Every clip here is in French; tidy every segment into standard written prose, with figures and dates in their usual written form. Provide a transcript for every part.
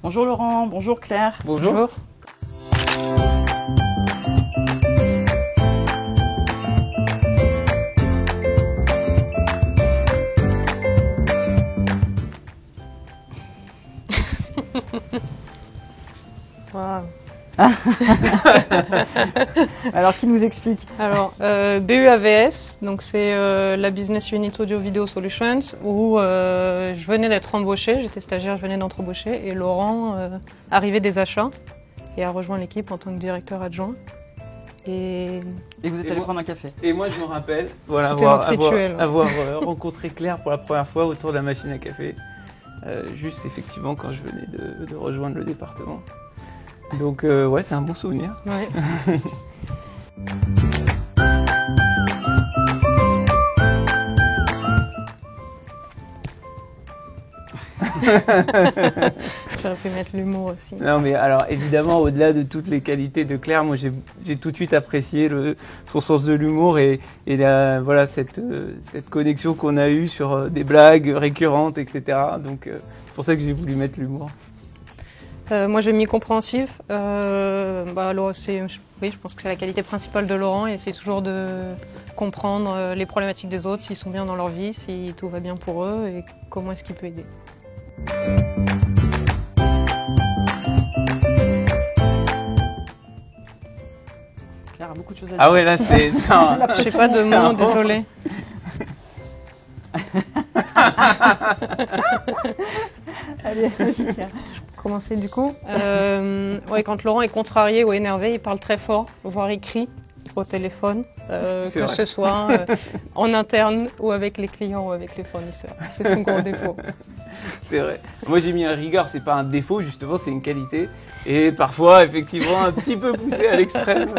Bonjour Laurent, bonjour Claire. Bonjour. Wow. Alors, qui nous explique? Alors, BUAVS, donc c'est la Business Unit Audio Video Solutions, où je venais d'être embauchée, j'étais stagiaire, je venais d'être embauchée, et Laurent arrivait des achats et a rejoint l'équipe en tant que directeur adjoint. Et vous êtes allé prendre un café. Et moi, je me rappelle C'était notre rituel. avoir rencontré Claire pour la première fois autour de la machine à café, juste effectivement quand je venais de rejoindre le département. Donc ouais, c'est un bon souvenir. Ouais. J'aurais pu mettre l'humour aussi. Non mais alors évidemment, au-delà de toutes les qualités de Claire, moi j'ai tout de suite apprécié son sens de l'humour et voilà cette connexion qu'on a eue sur des blagues récurrentes, etc. Donc c'est pour ça que j'ai voulu mettre l'humour. Moi j'ai mis compréhensif. Alors, oui, je pense que c'est la qualité principale de Laurent, et c'est toujours de comprendre les problématiques des autres, s'ils sont bien dans leur vie, si tout va bien pour eux et comment est-ce qu'il peut aider. Claire a beaucoup de choses à dire. Ah ouais, là c'est ça. Je sais pas de mots, désolé. Allez, vas-y Claire. Commencer du coup. Ouais, quand Laurent est contrarié ou énervé, il parle très fort, voire il crie au téléphone, que vrai. ce soit en interne ou avec les clients ou avec les fournisseurs. C'est son gros défaut. C'est vrai. Moi j'ai mis un rigueur, c'est pas un défaut justement, c'est une qualité. Et parfois effectivement un petit peu poussé à l'extrême.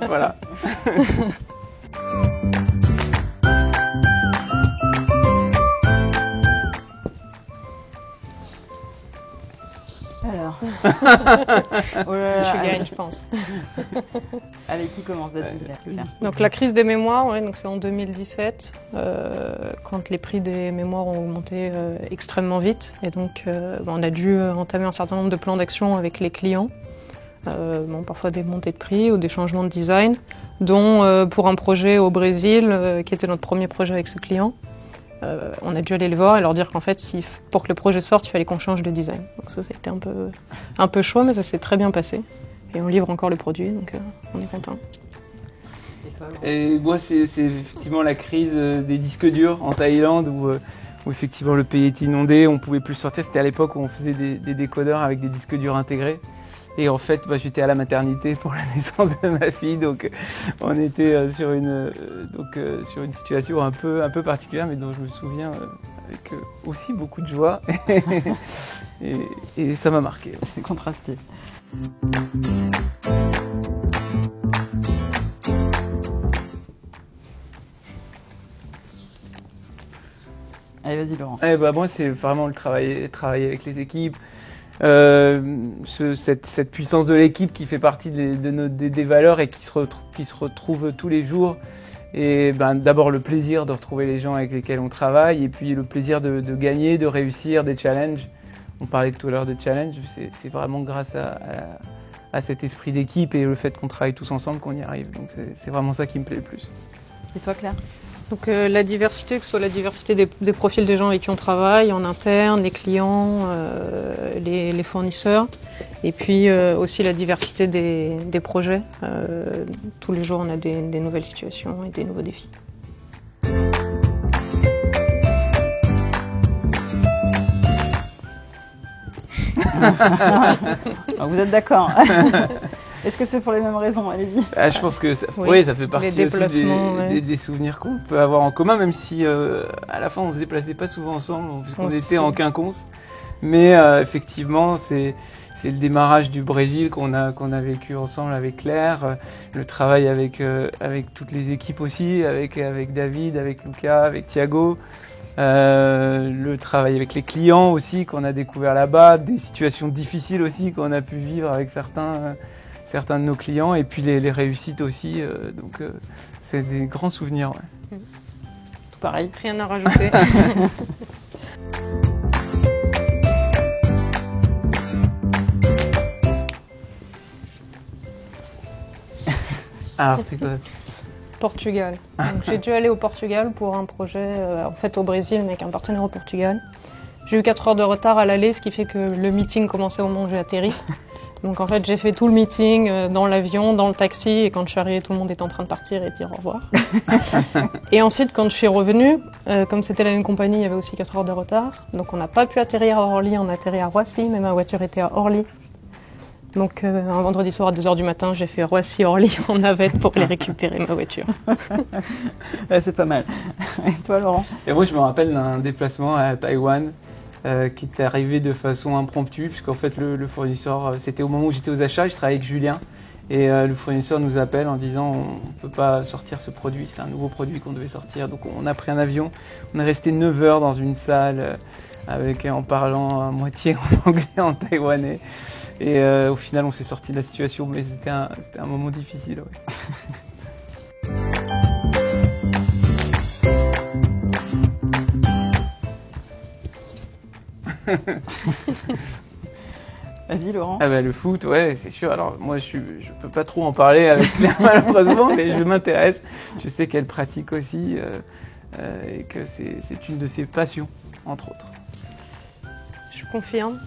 Voilà. Alors. Je gagne, je pense. Allez, qui commence? Vas-y Claire. Donc la crise des mémoires, ouais, donc c'est en 2017, quand les prix des mémoires ont augmenté extrêmement vite. Et donc on a dû entamer un certain nombre de plans d'action avec les clients. Parfois des montées de prix ou des changements de design, dont pour un projet au Brésil, qui était notre premier projet avec ce client. On a dû aller les voir et leur dire qu'en fait, pour que le projet sorte, il fallait qu'on change de design. Donc ça a été un peu chaud, mais ça s'est très bien passé. Et on livre encore le produit, donc on est content. Et moi, c'est effectivement la crise des disques durs en Thaïlande où effectivement le pays est inondé, on pouvait plus sortir. C'était à l'époque où on faisait des décodeurs avec des disques durs intégrés. Et en fait, j'étais à la maternité pour la naissance de ma fille, donc on était sur une situation un peu particulière, mais dont je me souviens avec aussi beaucoup de joie. et ça m'a marqué. C'est contrasté. Allez, vas-y Laurent. Moi, c'est vraiment le travailler avec les équipes. Cette puissance de l'équipe qui fait partie des valeurs et qui se retrouve tous les jours. Et d'abord le plaisir de retrouver les gens avec lesquels on travaille, et puis le plaisir de gagner, de réussir des challenges. On parlait tout à l'heure de challenge, c'est vraiment grâce à cet esprit d'équipe et le fait qu'on travaille tous ensemble qu'on y arrive. Donc c'est vraiment ça qui me plaît le plus. Et toi Claire? Donc la diversité, que ce soit la diversité des profils des gens avec qui on travaille, en interne, les clients, les fournisseurs, et puis aussi la diversité des projets. Tous les jours, on a des nouvelles situations et des nouveaux défis. Vous êtes d'accord? Est-ce que c'est pour les mêmes raisons? Allez-y. Je pense que ça fait partie aussi des souvenirs qu'on peut avoir en commun, même si à la fin on ne se déplaçait pas souvent ensemble, puisqu'on était en quinconce. Mais effectivement, c'est le démarrage du Brésil qu'on a vécu ensemble avec Claire, le travail avec toutes les équipes aussi, avec David, avec Luca, avec Thiago. Le travail avec les clients aussi qu'on a découvert là-bas, des situations difficiles aussi qu'on a pu vivre avec certains de nos clients, et puis les réussites aussi. Donc c'est des grands souvenirs. Ouais. Tout pareil. Rien à rajouter. Alors, c'est quoi? Portugal. J'ai dû aller au Portugal pour un projet, en fait au Brésil, mais avec un partenaire au Portugal. J'ai eu 4 heures de retard à l'aller, ce qui fait que le meeting commençait au moment où j'ai atterri. Donc en fait, j'ai fait tout le meeting dans l'avion, dans le taxi, et quand je suis arrivée, tout le monde était en train de partir et de dire au revoir. Et ensuite, quand je suis revenue, comme c'était la même compagnie, il y avait aussi 4 heures de retard. Donc on n'a pas pu atterrir à Orly, on a atterri à Roissy, mais ma voiture était à Orly. Donc un vendredi soir à 2h du matin, j'ai fait Roissy-Orly en navette pour aller récupérer ma voiture. Ouais, c'est pas mal. Et toi, Laurent? Et moi, je me rappelle d'un déplacement à Taïwan qui est arrivé de façon impromptue, puisqu'en fait, le fournisseur, c'était au moment où j'étais aux achats, je travaillais avec Julien, et le fournisseur nous appelle en disant on ne peut pas sortir ce produit, c'est un nouveau produit qu'on devait sortir. Donc on a pris un avion, on est resté 9 heures dans une salle en parlant à moitié en anglais, en taïwanais. Et au final, on s'est sorti de la situation, mais c'était un moment difficile. Ouais. Vas-y, Laurent. Ah bah, le foot, ouais, c'est sûr. Alors moi, je peux pas trop en parler avec Claire, malheureusement, mais je m'intéresse. Je sais qu'elle pratique aussi et que c'est une de ses passions, entre autres. Je confirme.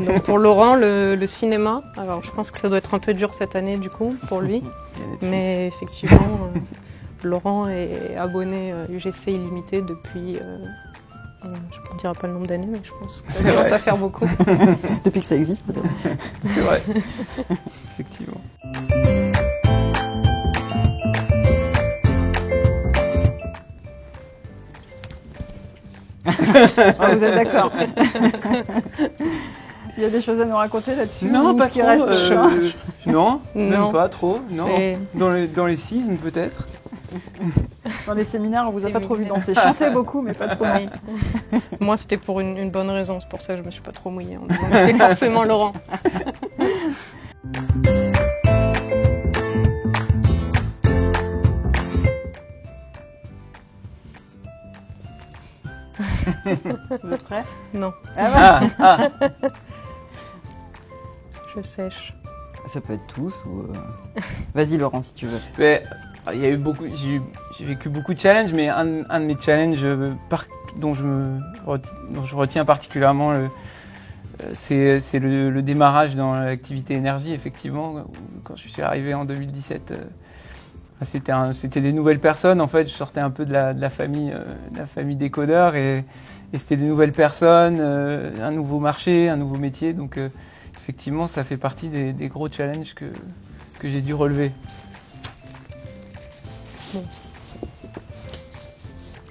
Donc pour Laurent, le cinéma, alors je pense que ça doit être un peu dur cette année du coup pour lui, mais effectivement, Laurent est abonné UGC illimité depuis, je ne dirai pas le nombre d'années, mais je pense que ça commence à faire beaucoup. Depuis que ça existe peut-être. C'est vrai, effectivement. Ah, vous êtes d'accord? Il y a des choses à nous raconter là-dessus? Non, pas trop. Non, même pas trop. Non. Dans les sismes peut-être. Dans les séminaires, on vous a pas trop vu danser. Chanter beaucoup, mais pas trop. Moi, c'était pour une bonne raison. C'est pour ça que je me suis pas trop mouillée. C'était forcément Laurent. Vous êtes prêts? Non. Ah. Je sèche. Ça peut être tous ou... Vas-y, Laurent, si tu veux. Mais, il y a eu beaucoup, j'ai vécu beaucoup de challenges, mais un de mes challenges dont je retiens particulièrement, c'est le démarrage dans l'activité énergie, effectivement. Quand je suis arrivé en 2017, c'était des nouvelles personnes. En fait, je sortais un peu de la famille décodeur et c'était des nouvelles personnes, un nouveau marché, un nouveau métier. Donc, effectivement, ça fait partie des gros challenges que j'ai dû relever. Bon.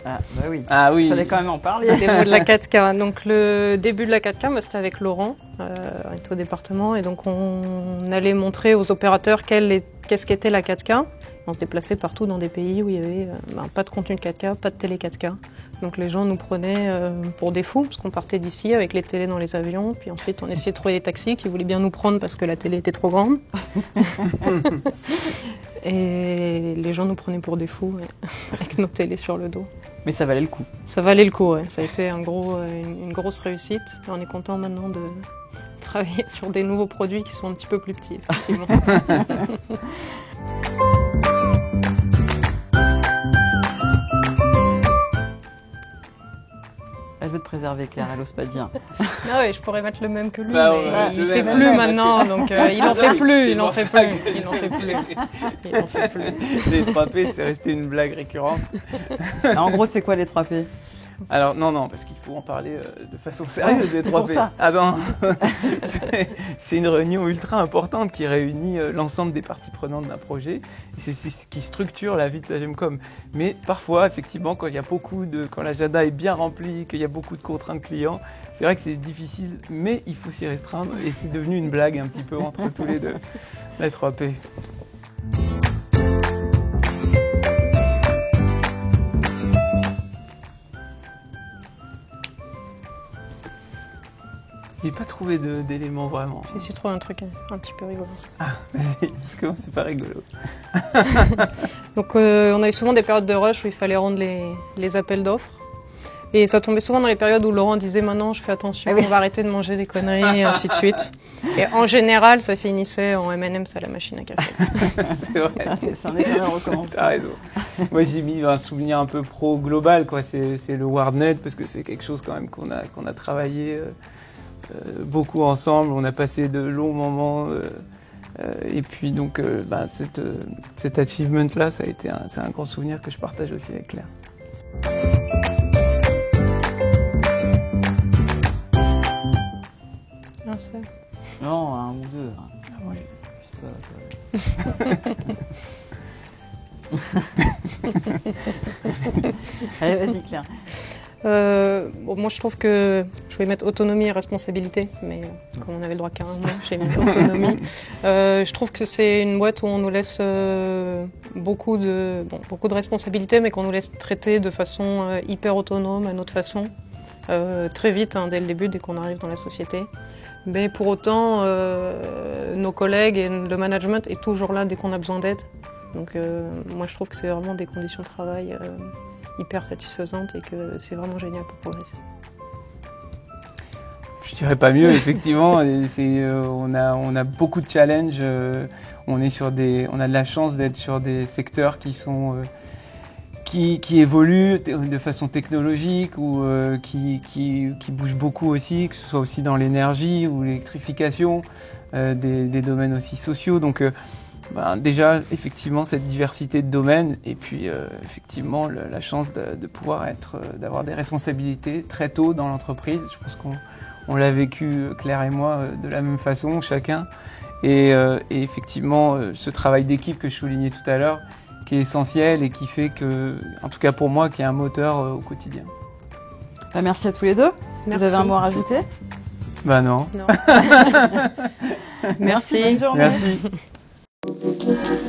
Ah, bah oui. Ah oui. Il fallait quand même en parler. Les mots de la 4K. Donc, le début de la 4K, c'était avec Laurent, on était au département, et donc on allait montrer aux opérateurs qu'est-ce qu'était la 4K. On se déplaçait partout dans des pays où il y avait pas de contenu de 4K, pas de télé 4K. Donc les gens nous prenaient pour des fous, parce qu'on partait d'ici avec les télés dans les avions, puis ensuite on essayait de trouver des taxis qui voulaient bien nous prendre parce que la télé était trop grande. Et les gens nous prenaient pour des fous avec nos télés sur le dos. Mais ça valait le coup. Ça valait le coup, ouais. Ça a été une grosse réussite. Et on est content maintenant de travailler sur des nouveaux produits qui sont un petit peu plus petits, effectivement. Elle veut te préserver, Claire, elle ose pas dire. Ah oui, je pourrais mettre le même que lui, bah, mais il fait plus maintenant, donc il en fait plus, il en fait plus. Les 3P, c'est resté une blague récurrente. En gros, c'est quoi les 3P? Alors non, parce qu'il faut en parler de façon sérieuse des 3P. Pour ça. Ah non, c'est une réunion ultra importante qui réunit l'ensemble des parties prenantes d'un projet. C'est ce qui structure la vie de Sagemcom. Mais parfois, effectivement, quand l'agenda est bien rempli, qu'il y a beaucoup de contraintes clients, c'est vrai que c'est difficile, mais il faut s'y restreindre. Et c'est devenu une blague un petit peu entre tous les deux, les 3P. J'ai pas trouvé d'éléments vraiment. J'ai su trouver un truc un petit peu rigolo. Ah, vas-y, parce que c'est pas rigolo. Donc on avait souvent des périodes de rush où il fallait rendre les appels d'offres. Et ça tombait souvent dans les périodes où Laurent disait maintenant je fais attention, on va arrêter de manger des conneries et ainsi de suite. Et en général ça finissait en M&M's à la machine à café. C'est vrai. C'est un éclaireur recommandé. T'as raison. Moi j'ai mis un souvenir un peu pro global, quoi. C'est le WordNet parce que c'est quelque chose quand même qu'on a travaillé beaucoup ensemble. On a passé de longs moments et puis donc cet achievement là, c'est un grand souvenir que je partage aussi avec Claire. Un seul. Non, un ou deux. Ah ouais. Allez, vas-y Claire. Moi je trouve que je vais mettre autonomie et responsabilité, mais comme on avait le droit qu'à un mot, j'ai mis autonomie. Je trouve que c'est une boîte où on nous laisse beaucoup de responsabilités, mais qu'on nous laisse traiter de façon hyper autonome, à notre façon, très vite, dès le début, dès qu'on arrive dans la société. Mais pour autant, nos collègues et le management est toujours là dès qu'on a besoin d'aide. Donc moi je trouve que c'est vraiment des conditions de travail hyper satisfaisantes et que c'est vraiment génial pour progresser. Je dirais pas mieux, effectivement. On a beaucoup de challenges. On a de la chance d'être sur des secteurs qui évoluent de façon technologique ou qui bougent beaucoup aussi, que ce soit aussi dans l'énergie ou l'électrification, des domaines aussi sociaux. Donc déjà, effectivement, cette diversité de domaines et puis effectivement la chance de pouvoir d'avoir des responsabilités très tôt dans l'entreprise. Je pense qu'on l'a vécu, Claire et moi, de la même façon, chacun. Et effectivement, ce travail d'équipe que je soulignais tout à l'heure, qui est essentiel et qui fait que, en tout cas pour moi, qui est un moteur au quotidien. Merci à tous les deux. Merci. Vous avez un mot à rajouter? Non. Merci. Bonne journée. Merci.